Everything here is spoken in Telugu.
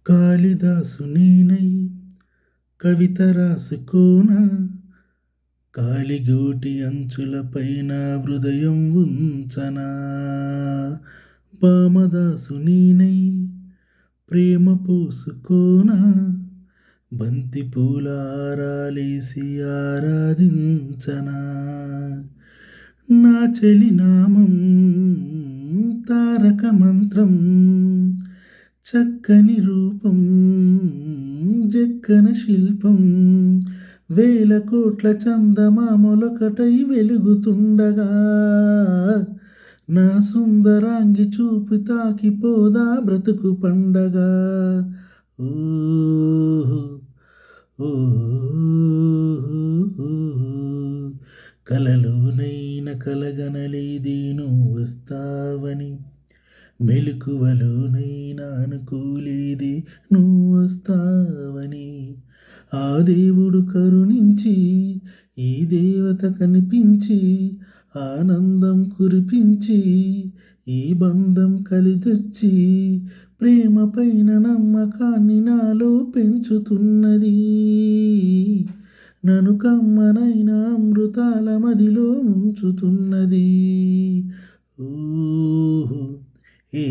కాళిదాసు నేనై కవిత రాసుకోనా, కాలిగోటి అంచులపైన హృదయం ఉంచనా. భామదాసు నేనై ప్రేమ పోసుకోనా, బంతి పూల ఆరాలేసి ఆరాధించనా. నా చెలి నామం తారక మంత్రం, చక్కని రూపం జక్కన శిల్పం. వేల కోట్ల చందమామలొకటై వెలుగుతుండగా, నా సుందరాంగి చూపు తాకిపోదా బ్రతుకు పండగ. ఓహో ఓహో, కలలోనైన కలగనలేదే నువ్వు వస్తావని, మెలకువలోనైనా అనుకోలేదే నువ్వు వస్తావని. ఆ దేవుడు కరుణించి ఈ దేవత కనిపించి ఆనందం కురిపించి ఈ బంధం కలిదొచ్చి ప్రేమ పైన నమ్మకాన్ని నాలో పెంచుతున్నది. నన్ను కమ్మనైన అమృతాల మదిలో ఉంచుతున్నది. ఓహో ఏ